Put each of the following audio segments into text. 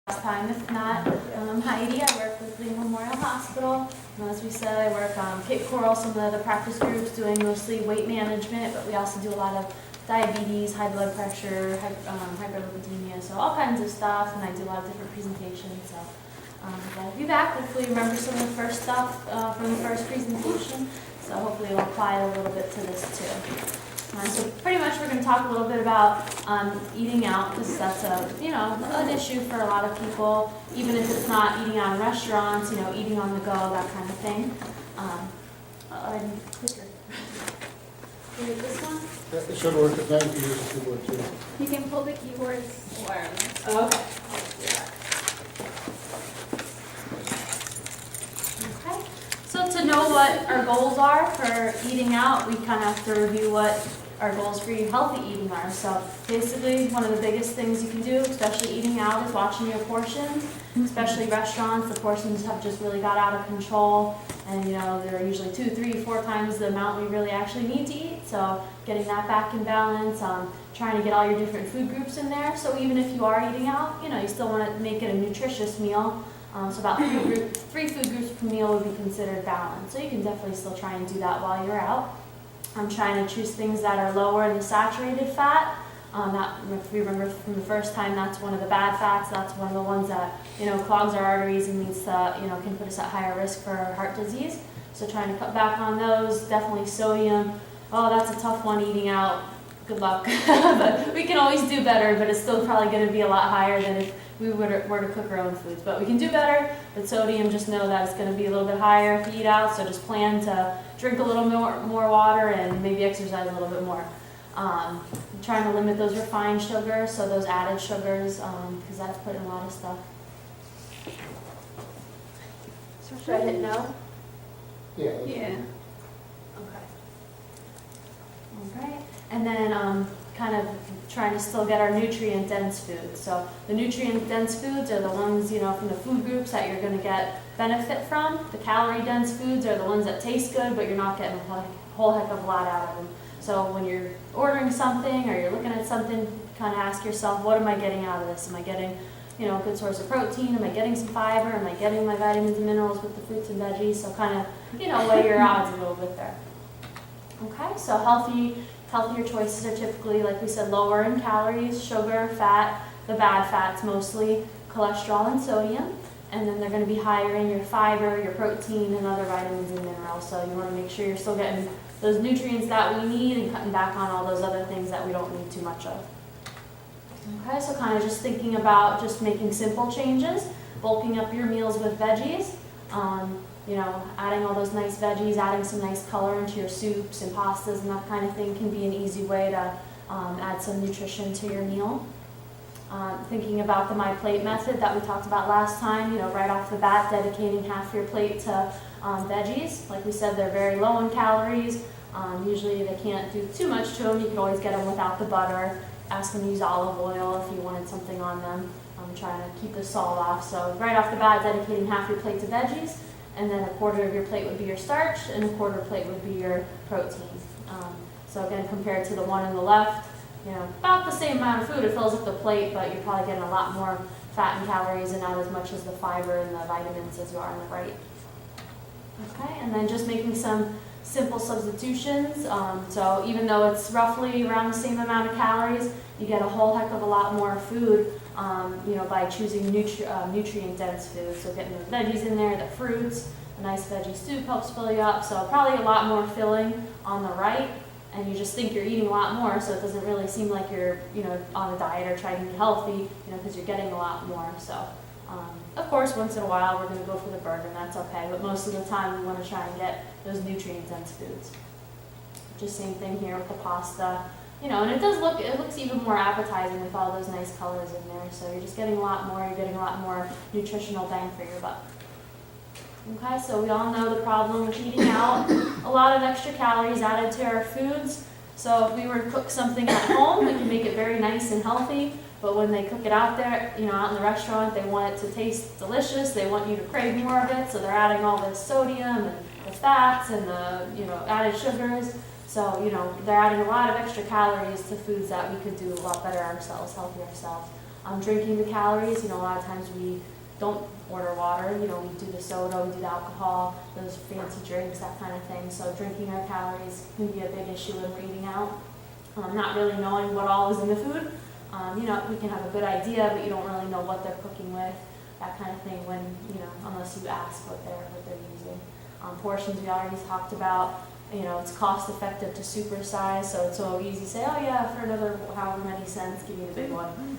last time. If not, Heidi, I work with Lee Memorial Hospital. As we said, I work Cape Coral, some of the practice groups doing mostly weight management, but we also do a lot of diabetes, high blood pressure, hyperlipidemia, so all kinds of stuff, and I do a lot of different presentations. So glad to be back. Hopefully you remember some of the first stuff from the first presentation, so hopefully you'll apply it a little bit to this too. So pretty much we're going to talk a little bit about eating out, because that's an issue for a lot of people, even if it's not eating out in restaurants, eating on the go, that kind of thing. Clicker. Can you read this one? It should work if not, you can use the keyboard too. You can pull the keyboards or Okay. Okay. So to know what our goals are for eating out, we kind of have to review what our goals for healthy eating are. So basically, one of the biggest things you can do, especially eating out, is watching your portions. Especially restaurants, the portions have just really got out of control, and they're usually 2, 3, 4 times the amount we really actually need to eat. So getting that back in balance, trying to get all your different food groups in there. So even if you are eating out, you still want to make it a nutritious meal. So about 3 food groups per meal would be considered balanced. So you can definitely still try and do that while you're out. I'm trying to choose things that are lower in the saturated fat. That, if you remember from the first time, that's one of the bad fats. That's one of the ones that clogs our arteries and leads to can put us at higher risk for heart disease. So trying to cut back on those. Definitely sodium. Oh, that's a tough one eating out. Good luck. But we can always do better. But it's still probably going to be a lot higher than if we were to cook our own foods. But we can do better. But sodium, just know that it's going to be a little bit higher if you eat out. So just plan to drink a little more water and maybe exercise a little bit more. Trying to limit those refined sugars, so those added sugars, because that's put in a lot of stuff. So should I hit no? Yeah. yeah. Okay. Alright, and then kind of trying to still get our nutrient-dense foods. So the nutrient-dense foods are the ones, from the food groups that you're going to get benefit from. The calorie-dense foods are the ones that taste good, but you're not getting a whole heck of a lot out of them. So when you're ordering something or you're looking at something, kind of ask yourself, what am I getting out of this? Am I getting, a good source of protein? Am I getting some fiber? Am I getting my vitamins and minerals with the fruits and veggies? So kind of, weigh your odds a little bit there. Okay, so healthier choices are typically, like we said, lower in calories, sugar, fat, the bad fats mostly, cholesterol and sodium. And then they're going to be higher in your fiber, your protein, and other vitamins and minerals. So you want to make sure you're still getting those nutrients that we need and cutting back on all those other things that we don't need too much of. Okay, so kind of just thinking about just making simple changes, bulking up your meals with veggies, adding all those nice veggies, adding some nice color into your soups and pastas and that kind of thing can be an easy way to add some nutrition to your meal. Thinking about the My Plate method that we talked about last time, right off the bat, dedicating half your plate to veggies. Like we said, they're very low in calories. Usually they can't do too much to them. You can always get them without the butter. Ask them to use olive oil if you wanted something on them. Trying to keep the salt off. So right off the bat, dedicating half your plate to veggies, and then a quarter of your plate would be your starch, and a quarter plate would be your protein. So again, compared to the one on the left, about the same amount of food. It fills up the plate, but you're probably getting a lot more fat and calories and not as much as the fiber and the vitamins as you are on the right. Okay, and then just making some simple substitutions. So even though it's roughly around the same amount of calories, you get a whole heck of a lot more food, by choosing nutrient-dense foods. So getting the veggies in there, the fruits, a nice veggie soup helps fill you up. So probably a lot more filling on the right. And you just think you're eating a lot more, so it doesn't really seem like you're, on a diet or trying to be healthy, because you're getting a lot more. So, of course, once in a while we're going to go for the burger, and that's okay. But most of the time we want to try and get those nutrient-dense foods. Just same thing here with the pasta, and it looks even more appetizing with all those nice colors in there. So you're just getting a lot more. You're getting a lot more nutritional bang for your buck. Okay, so we all know the problem with eating out. A lot of extra calories added to our foods. So if we were to cook something at home, we can make it very nice and healthy. But when they cook it out there, out in the restaurant, they want it to taste delicious. They want you to crave more of it. So they're adding all this sodium and the fats and the, added sugars. So, they're adding a lot of extra calories to foods that we could do a lot better ourselves, healthy ourselves. drinking the calories. You know, a lot of times we don't order water, you know, we do the soda, we do the alcohol, those fancy drinks, that kind of thing. So drinking our calories can be a big issue when we're eating out. Not really knowing what all is in the food. You know, we can have a good idea, but you don't really know what they're cooking with, that kind of thing when, you know, unless you ask what they're using. Portions we already talked about. You know, it's cost effective to supersize, so it's so easy to say, oh yeah, for another however many cents, give me the big one.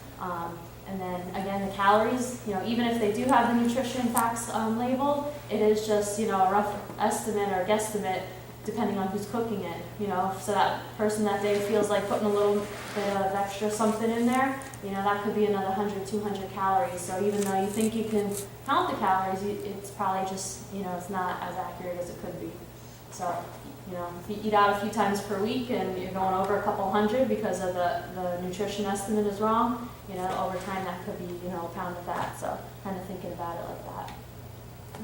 And then again, the calories, you know, even if they do have the nutrition facts labeled, it is just, you know, a rough estimate or guesstimate depending on who's cooking it, you know. So that person that day feels like putting a little bit of extra something in there, you know, that could be another 100, 200 calories. So even though you think you can count the calories, it's probably just, you know, it's not as accurate as it could be. So, you know, if you eat out a few times per week and you're going over a couple hundred because of the nutrition estimate is wrong, you know, over time that could be, you know, a pound of fat. So kind of thinking about it like that.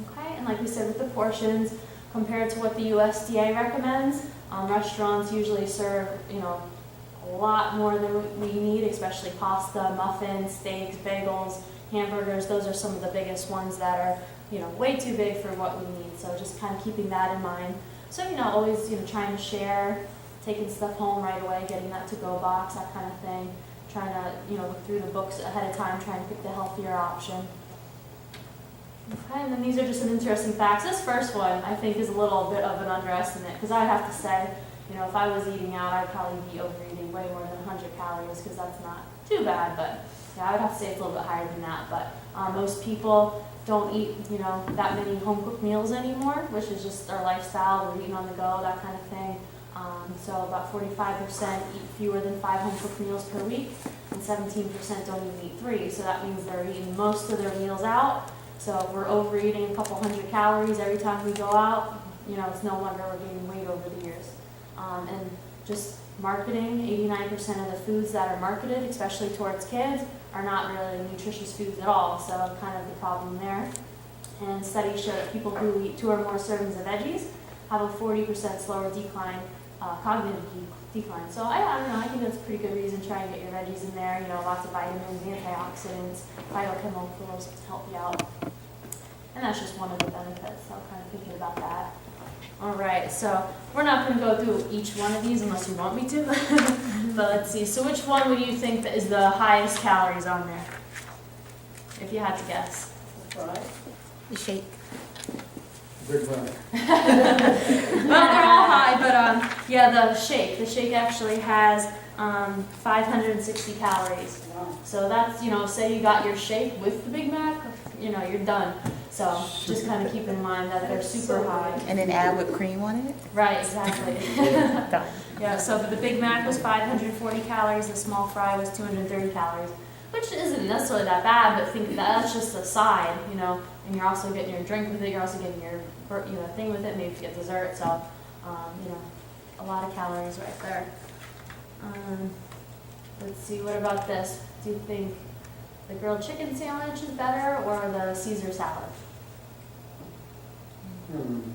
Okay, and like we said with the portions, compared to what the USDA recommends, restaurants usually serve, you know, a lot more than we need, especially pasta, muffins, steaks, bagels, hamburgers. Those are some of the biggest ones that are, you know, way too big for what we need. So just kind of keeping that in mind. So, you know, always, you know, trying to share, taking stuff home right away, getting that to-go box, that kind of thing. Trying to, you know, look through the books ahead of time, trying to pick the healthier option. Okay, and then these are just some interesting facts. This first one, I think, is a little bit of an underestimate, because I have to say, you know, if I was eating out, I'd probably be overeating way more than 100 calories, because that's not too bad, but yeah, I would have to say it's a little bit higher than that. But most people don't eat, you know, that many home-cooked meals anymore, which is just our lifestyle. We're eating on the go, that kind of thing. So about 45% eat fewer than 5 home-cooked meals per week, and 17% don't even eat 3. So that means they're eating most of their meals out. So if we're overeating a couple hundred calories every time we go out, you know, it's no wonder we're gaining weight over the years. And just marketing, 89% of the foods that are marketed, especially towards kids, are not really nutritious foods at all. So kind of the problem there. And studies show that people who eat 2 or more servings of veggies have a 40% slower decline, cognitive decline. So I don't know, I think that's a pretty good reason. Try and get your veggies in there. You know, lots of vitamins, antioxidants, phytochemicals to help you out. And that's just one of the benefits, so kind of thinking about that. All right, so we're not going to go through each one of these unless you want me to. But let's see, so which one would you think that is the highest calories on there? If you had to guess. The shake. Big Mac. Well, they're all high, but yeah, the shake actually has 560 calories. So that's, you know, say you got your shake with the Big Mac, you know, you're done. So just kind of keep in mind that they're super high. And then add whipped cream on it? Right, exactly. Done. Yeah, so the Big Mac was 540 calories, the small fry was 230 calories, which isn't necessarily that bad, but think that's just a side, you know, and you're also getting your drink with it, you're also getting your, you know, thing with it, maybe you get dessert, so, you know, a lot of calories right there. Let's see, what about this? Do you think the grilled chicken sandwich is better or the Caesar salad?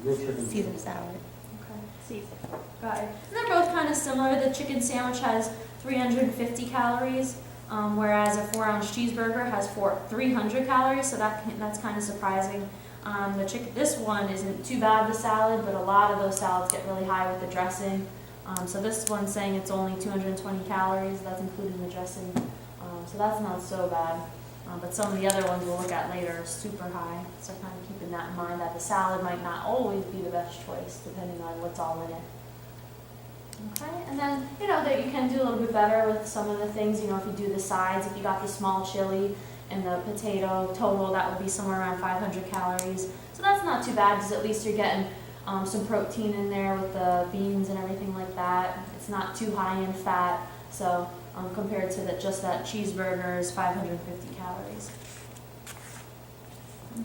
Grilled chicken. Caesar salad. Okay, Caesar. Got it. And they're both kind of similar. The chicken sandwich has 350 calories, whereas a 4-ounce cheeseburger has 300 calories, so that's kind of surprising. This one isn't too bad, the salad, but a lot of those salads get really high with the dressing. So this one's saying it's only 220 calories, that's including the dressing. So that's not so bad. But some of the other ones we'll look at later are super high. So kind of keeping that in mind that the salad might not always be the best choice depending on what's all in it. Okay, and then, you know, that you can do a little bit better with some of the things, you know, if you do the sides, if you got the small chili and the potato total, that would be somewhere around 500 calories. So that's not too bad because at least you're getting some protein in there with the beans and everything like that. It's not too high in fat. So compared to just that cheeseburger is 550 calories.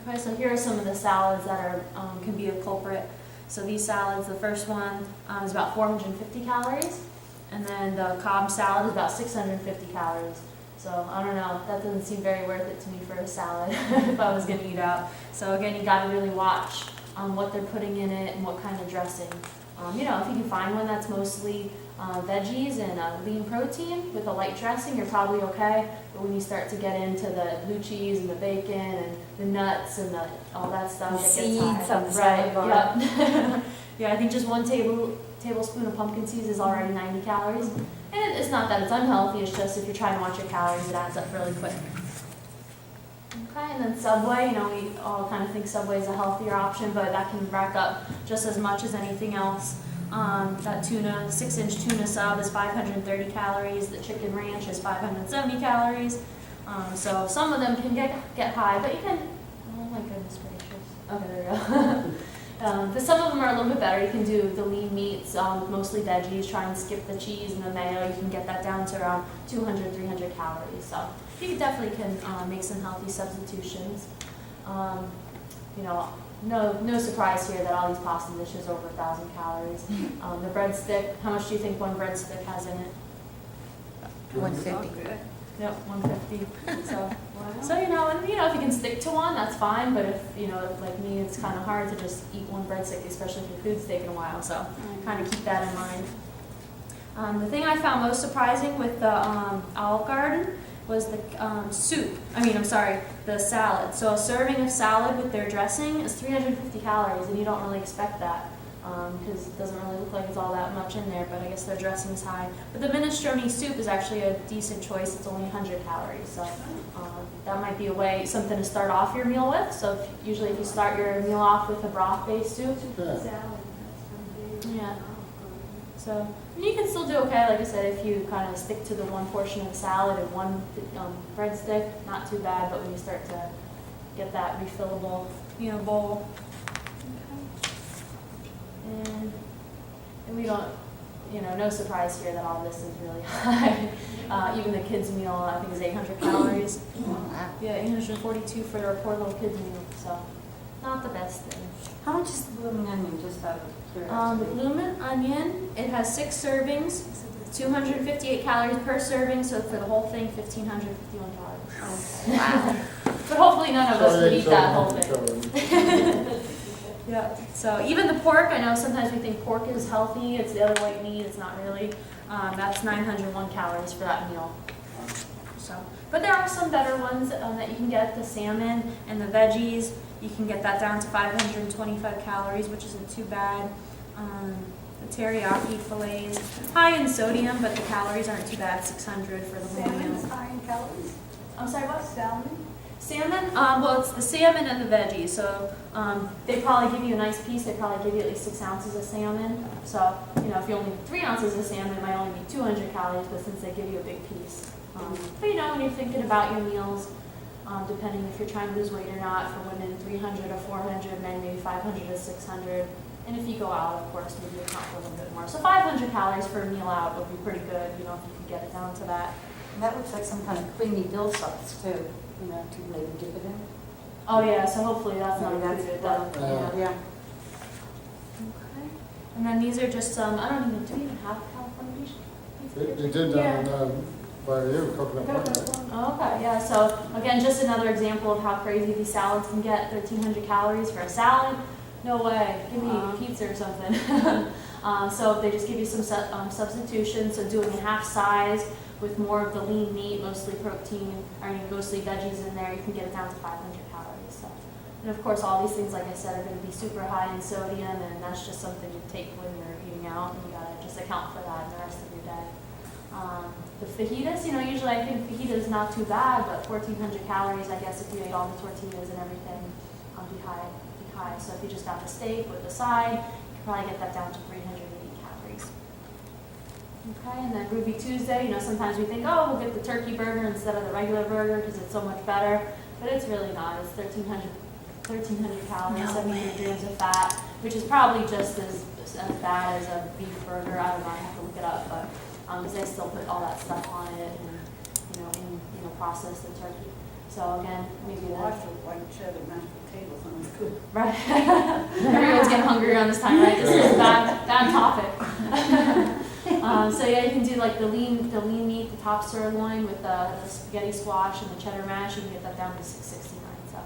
Okay, so here are some of the salads that are can be a culprit. So these salads, the first one is about 450 calories, and then the Cobb salad is about 650 calories. So I don't know, that doesn't seem very worth it to me for a salad if I was gonna eat out. So again, you gotta really watch what they're putting in it and what kind of dressing. You know, if you can find one that's mostly veggies and lean protein with a light dressing, you're probably okay. But when you start to get into the blue cheese and the bacon and the nuts and all that stuff, it gets Seeds high. on the salad bar. Yep. Yeah, I think just one tablespoon of pumpkin seeds is already 90 calories. And it's not that it's unhealthy, it's just if you're trying to watch your calories, it adds up really quick. Okay, and then Subway, we all kind of think Subway is a healthier option, but that can rack up just as much as anything else. That 6-inch tuna sub is 530 calories. The chicken ranch is 570 calories. So some of them can get high, but you can, oh my goodness gracious. Okay, there you go. But some of them are a little bit better. You can do the lean meats, mostly veggies, try and skip the cheese and the mayo. You can get that down to around 200, 300 calories. So you definitely can make some healthy substitutions. No surprise here that all these pasta dishes are over 1,000 calories. The breadstick, how much do you think one breadstick has in it? 150. Yep, 150. So and if you can stick to one, that's fine. But if like me, it's kind of hard to just eat one breadstick, especially if your food's taken a while. So kind of keep that in mind. The thing I found most surprising with the Olive Garden was the the salad. So a serving of salad with their dressing is 350 calories, and you don't really expect that because it doesn't really look like it's all that much in there, but I guess their dressing is high. But the minestrone soup is actually a decent choice. It's only 100 calories, so that might be something to start off your meal with. So usually if you start your meal off with a broth-based soup, yeah. So you can still do okay, like I said, if you kind of stick to the one portion of salad and one breadstick, not too bad. But when you start to get that refillable, bowl, and we don't, no surprise here that all this is really high. Even the kids' meal, I think, is 800 calories. Wow. Yeah, 842 for a poor little kids' meal. So not the best thing. How much is the blooming onion, just out of The curiosity? bloomin' onion, it has 6 servings, 258 calories per serving, so for the whole thing, 1,551 calories. Wow. But hopefully none of us would eat that whole thing. Yeah. So even the pork, I know sometimes we think pork is healthy, it's the other white meat, it's not really. That's 901 calories for that meal. So, but there are some better ones that you can get, the salmon and the veggies. You can get that down to 525 calories, which isn't too bad. The teriyaki fillets, high in sodium, but the calories aren't too bad, 600 for the whole meal. Salmon's high in calories. I'm sorry, what? Salmon? Salmon? Well, it's the salmon and the veggies. So they probably give you a nice piece. They probably give you at least 6 ounces of salmon. So, if you only 3 ounces of salmon, it might only be 200 calories, but since they give you a big piece. But when you're thinking about your meals, depending if you're trying to lose weight or not, for women 300 to 400, men maybe 500 to 600. And if you go out, of course, maybe account for a little bit more. So 500 calories for a meal out would be pretty good, if you could get it down to that. And that looks like some kind of creamy dill sauce too, to maybe dip it in. Oh yeah, so hopefully that's not Maybe included. that's Yeah. Yeah. Okay. And then these are just some, do we even have California beef? They did down by you, Coconut Point. Oh, okay, yeah, so again, just another example of how crazy these salads can get, 1,300 calories for a salad. No way, give me pizza or something. So they just give you some substitutions, so doing a half size with more of the lean meat, mostly protein, mostly veggies in there, you can get it down to 500 calories. So. And of course, all these things, like I said, are going to be super high in sodium, and that's just something you take when you're eating out, and you got to just account for that in the rest of your day. The fajitas, usually I think fajita is not too bad, but 1,400 calories, I guess, if you ate all the tortillas and everything, be high. So if you just got the steak with the side, you can probably get that down to 380 calories. Okay, and then Ruby Tuesday, sometimes we think, oh, we'll get the turkey burger instead of the regular burger because it's so much better, but it's really not. It's 1,300 calories, No 73 way. grams of fat, which is probably just as bad as a beef burger. I don't know, I have to look it up, but because they still put all that stuff on it and process the turkey. So again, maybe Wash that's with white cheddar mashed potatoes, sounds good. right. Everyone's getting hungry around this time, right? This is a bad topic. So yeah, you can do like the lean meat, the top sirloin with the spaghetti squash and the cheddar mash. You can get that down to 669. So,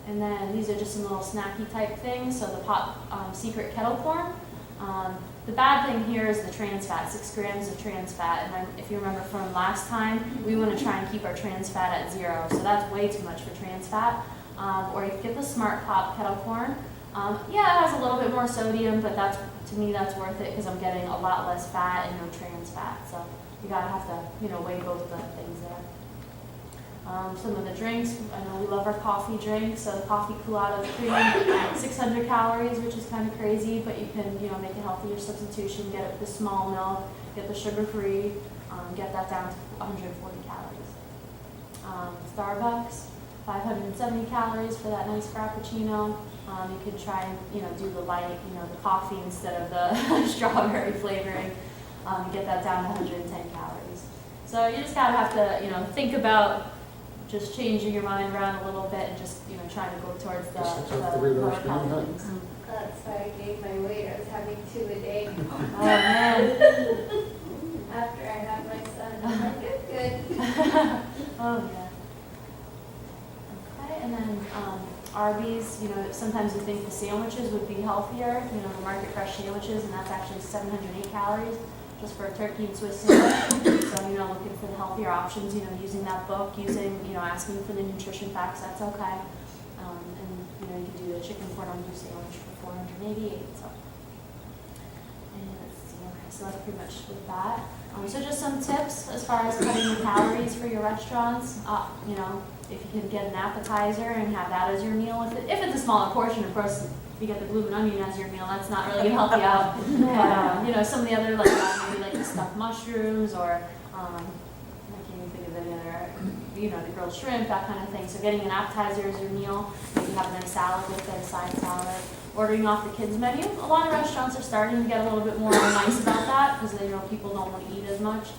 and then these are just some little snacky type things. So the pot secret kettle corn. The bad thing here is the trans fat, 6 grams of trans fat. And if you remember from last time, we want to try and keep our trans fat at 0. So that's way too much for trans fat. Or you can get the Smart Pop kettle corn. Yeah, it has a little bit more sodium, but to me that's worth it because I'm getting a lot less fat and no trans fat. So you gotta have to, weigh both the things there. Some of the drinks, I know we love our coffee drinks. So the coffee Colada cream, 600 calories, which is kind of crazy, but you can, make a healthier substitution. Get it with the small milk, get the sugar-free, get that down to 140 calories. Starbucks, 570 calories for that nice frappuccino. You could try and do the light, the coffee instead of the strawberry flavoring. Get that down to 110 calories. So you just gotta have to think about just changing your mind around a little bit and just trying to go towards the Just accept the way lower they're being calories. That's why I gained my weight. I was having 2 a day Oh man. after I had my son. I'm like, good. Oh yeah. Okay, and then Arby's, sometimes you think the sandwiches would be healthier, the market fresh sandwiches, and that's actually 708 calories just for a turkey and Swiss sandwich. So, looking for the healthier options, using that book, asking for the nutrition facts, that's okay. And, you can do the chicken cordon bleu sandwich for 488. So, and let's see, okay, so that's pretty much with that. So just some tips as far as cutting the calories for your restaurants. If you can get an appetizer and have that as your meal, if it's a smaller portion, of course. If you get the bloomin' onion as your meal, that's not really gonna help you out. But, some of the other, maybe like the stuffed mushrooms or, I can't even think of any other, the grilled shrimp, that kind of thing. So getting an appetizer as your meal, maybe have a nice salad with it, a side salad. Ordering off the kids menu. A lot of restaurants are starting to get a little bit more nice about that because they know people don't want to eat as much.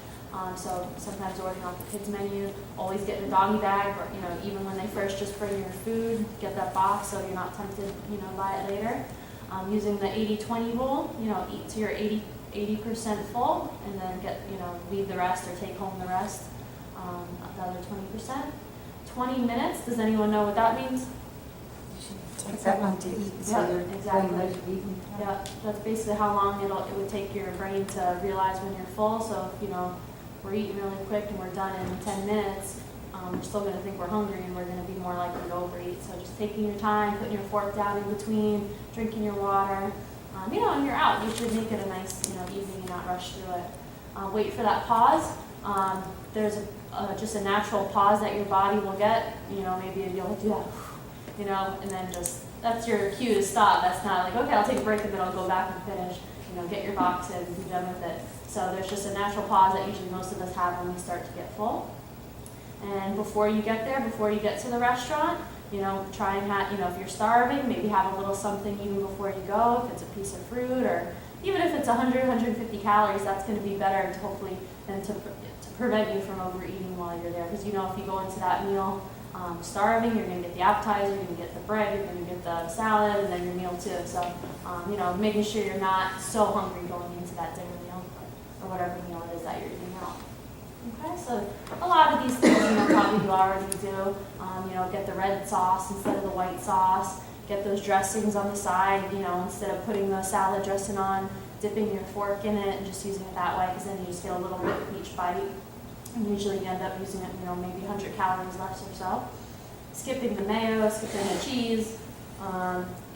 So sometimes ordering off the kids menu, always get the doggy bag, or even when they first just bring your food, get that box so you're not tempted, by it later. Using the 80-20 rule, eat to your 80% full, and then leave the rest or take home the rest, the other 20%. 20 minutes. Does anyone know what that means? Take that long to eat, so Yeah, you're exactly. going to eat. Yeah, that's basically how long it would take your brain to realize when you're full. So if we're eating really quick and we're done in 10 minutes, we're still going to think we're hungry and we're going to be more likely to overeat. So just taking your time, putting your fork down in between, drinking your water, and you're out. You should make it a nice evening and not rush through it. Wait for that pause. There's just a natural pause that your body will get. Maybe you'll do that. And then that's your cue to stop. That's not like, okay, I'll take a break and then I'll go back and finish. Get your box in and be done with it. So there's just a natural pause that usually most of us have when we start to get full. And before you get there, before you get to the restaurant, try and have, if you're starving, maybe have a little something even before you go. If it's a piece of fruit or even if it's 100, 150 calories, that's going to be better to hopefully than to prevent you from overeating while you're there. Because if you go into that meal starving, you're going to get the appetizer, you're going to get the bread, you're going to get the salad, and then your meal too. So, making sure you're not so hungry going into that dinner meal or whatever meal it is that you're eating out. Okay, so a lot of these things, probably you already do. Get the red sauce instead of the white sauce. Get those dressings on the side, instead of putting the salad dressing on, dipping your fork in it and just using it that way, because then you just get a little bit with each bite. And usually you end up using it, maybe 100 calories less or so. Skipping the mayo, skipping the cheese,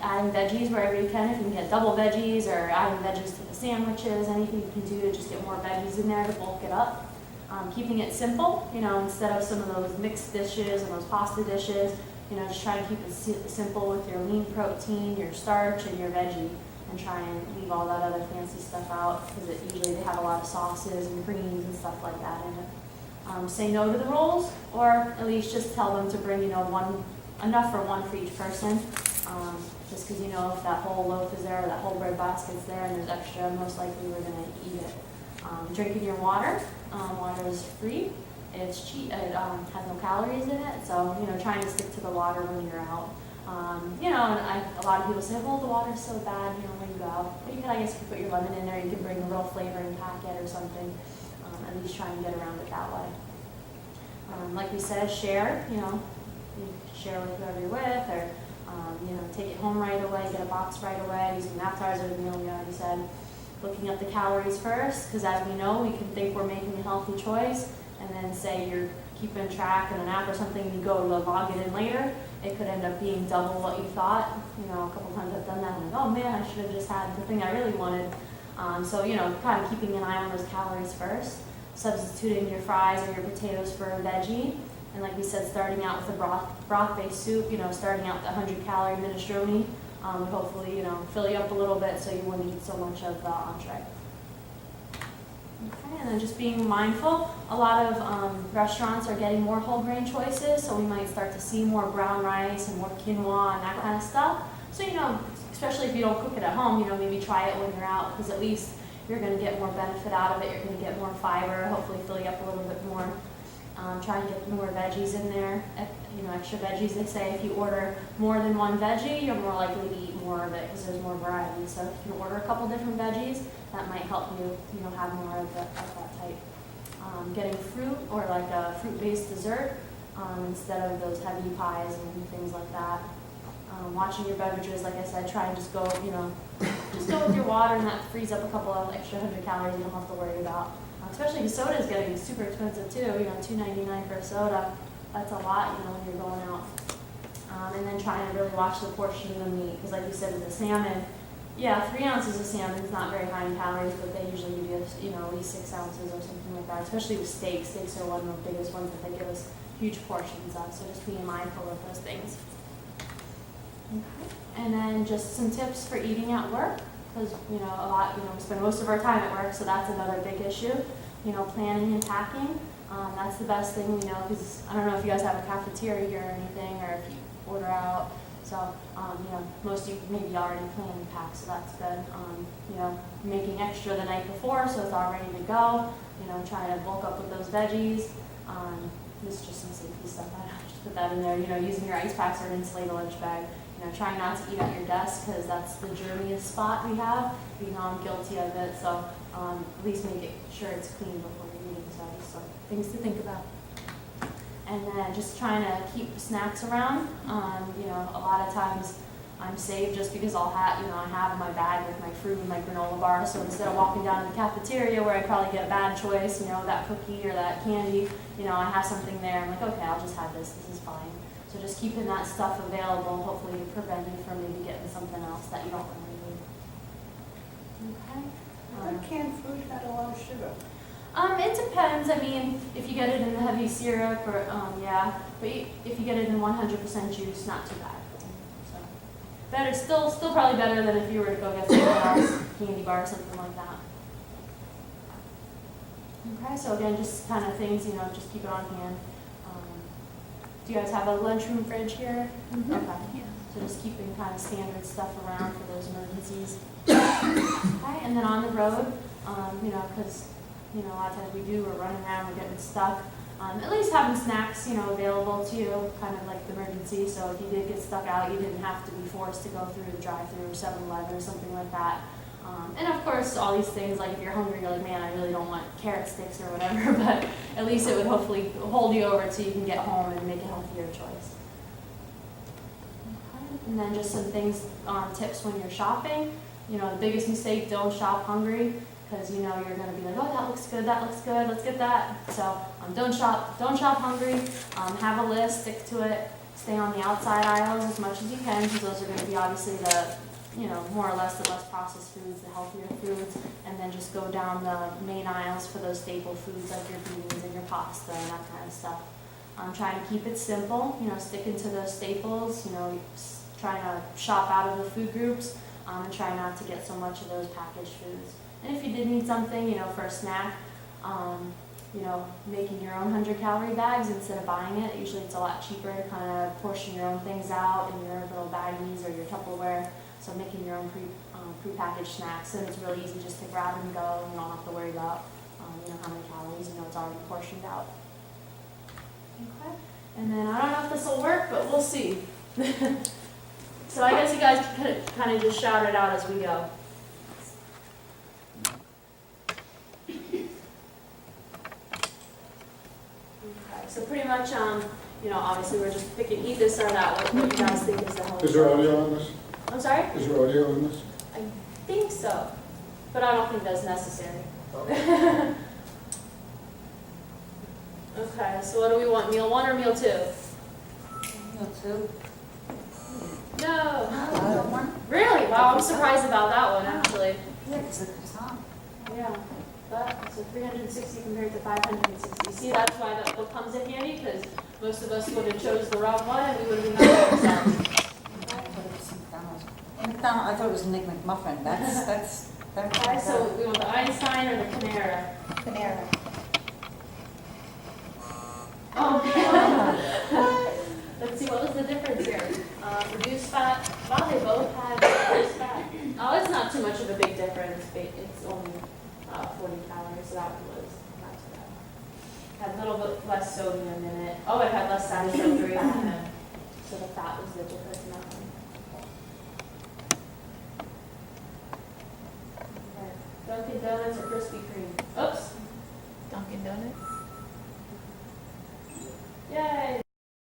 adding veggies wherever you can. If you can get double veggies or adding veggies to the sandwiches, anything you can do to just get more veggies in there to bulk it up. Keeping it simple, instead of some of those mixed dishes and those pasta dishes, just try to keep it simple with your lean protein, your starch, and your veggie, and try and leave all that other fancy stuff out because usually they have a lot of sauces and creams and stuff like that in it. Say no to the rolls, or at least just tell them to bring, enough for one for each person. Just because if that whole loaf is there or that whole bread basket's there and there's extra, most likely we're going to eat it. Drinking your water. Water is free. It's cheap. It has no calories in it. So, trying to stick to the water when you're out. And a lot of people say, well, the water's so bad, when you go out. But you can, I guess, if you put your lemon in there, you can bring a little flavoring packet or something. At least try and get around it that way. Like we said, share, you share with whoever you're with, or take it home right away, get a box right away, using an appetizer, the meal we already said. Looking at the calories first, because as we know, we can think we're making a healthy choice, and then say you're keeping track in an app or something, and you go to log it in later, it could end up being double what you thought. A couple times I've done that, I'm like, oh man, I should have just had the thing I really wanted. So, kind of keeping an eye on those calories first, substituting your fries or your potatoes for a veggie. And like we said, starting out with a broth-based soup, starting out with 100-calorie minestrone would hopefully, fill you up a little bit so you wouldn't eat so much of the entree. Okay, and then just being mindful, a lot of restaurants are getting more whole grain choices, so we might start to see more brown rice and more quinoa and that kind of stuff. So, especially if you don't cook it at home, maybe try it when you're out, because at least you're going to get more benefit out of it. You're going to get more fiber, hopefully fill you up a little bit more. Try and get more veggies in there, extra veggies. They say if you order more than one veggie, you're more likely to eat more of it because there's more variety. So if you order a couple different veggies, that might help you, have more of that type. Getting fruit or like a fruit-based dessert instead of those heavy pies and things like that. Watching your beverages, like I said, try and just go with your water, and that frees up a couple of extra 100 calories you don't have to worry about. Especially because soda is getting super expensive too, $2.99 for a soda. That's a lot, when you're going out. And then trying to really watch the portion of the meat, because like you said with the salmon, 3 ounces of salmon is not very high in calories, but they usually give you, at least 6 ounces or something like that, especially with steaks. Steaks are one of the biggest ones that they give us huge portions of, so just being mindful of those things. Okay. And then just some tips for eating at work, because, a lot, we spend most of our time at work, so that's another big issue. Planning and packing, that's the best thing we know, because I don't know if you guys have a cafeteria here or anything, or if you order out. So, most of you maybe already plan and pack, so that's good. Making extra the night before, so it's all ready to go. Trying to bulk up with those veggies. This is just some safety stuff. I just put that in there. Using your ice packs or an insulated lunch bag. Trying not to eat at your desk, because that's the germiest spot we have. I'm guilty of it, so at least make sure it's clean before you're eating. So just some things to think about. And then just trying to keep snacks around. A lot of times I'm saved just because I have in my bag with my fruit and my granola bar. So instead of walking down to the cafeteria where I probably get a bad choice, that cookie or that candy, I have something there. I'm like, okay, I'll just have this. This is fine. So just keeping that stuff available, hopefully to prevent you from maybe getting something else that you don't really need. Okay. But canned food had a lot of sugar. It depends. If you get it in the heavy syrup, or but if you get it in 100% juice, not too bad. So better, still probably better than if you were to go get something else, candy bar or something like that. Okay. So again, just kind of things, just keep it on hand. Do you guys have a lunchroom fridge here? Mm-hmm. Okay. Yeah. So just keeping kind of standard stuff around for those emergencies. Okay. And then on the road, because a lot of times we're running around, we're getting stuck. At least having snacks, available to you, kind of like the emergency. So if you did get stuck out, you didn't have to be forced to go through the drive-through or 7-Eleven or something like that. And of course, all these things, like if you're hungry, you're like, man, I really don't want carrot sticks or whatever, but at least it would hopefully hold you over till you can get home and make a healthier choice. Okay. And then just some things, tips when you're shopping. The biggest mistake, don't shop hungry, because you're going to be like, oh, that looks good, let's get that. So don't shop hungry, have a list, stick to it, stay on the outside aisles as much as you can, because those are going to be obviously the more or less the less processed foods, the healthier foods, and then just go down the main aisles for those staple foods like your beans and your pasta and that kind of stuff. Trying to keep it simple, sticking to those staples, trying to shop out of the food groups, and try not to get so much of those packaged foods. And if you did need something, for a snack, making your own 100-calorie bags instead of buying it. Usually it's a lot cheaper to kind of portion your own things out in your little baggies or your Tupperware. So making your own pre-packaged snacks, and it's really easy just to grab and go, and you don't have to worry about how many calories, it's already portioned out. Okay. And then I don't know if this will work, but we'll see. So I guess you guys can kind of just shout it out as we go. Okay. So pretty much, you know, obviously we're just picking eat this or that, what you guys think is the healthy. Is there audio on this? I'm sorry? Is there audio on this? I think so, but I don't think that's necessary. Okay, so what do we want, meal 1 or meal 2? Meal 2. No. One? Really? Wow, I'm surprised about that one, actually. Yeah, because of the croissant. Yeah, but, so 360 compared to 560. See, that's why that book comes in handy, because most of us would have chose the wrong one, and we would have been mad at ourselves. I thought it was McDonald's. McDonald's, I thought it was Nick McMuffin. That's. Okay, so we want the Einstein or the Panera? Panera. Oh, let's see, what was the difference here? Reduced fat, wow, they both had reduced fat. Oh, it's not too much of a big difference, it's only 40 calories, so that one was not too bad. Had a little bit less sodium in it. Oh, it had less saturated fat. So the fat was the difference in that one. Okay. Dunkin' Donuts or Krispy Kreme? Oops. Dunkin' Donuts? Yay!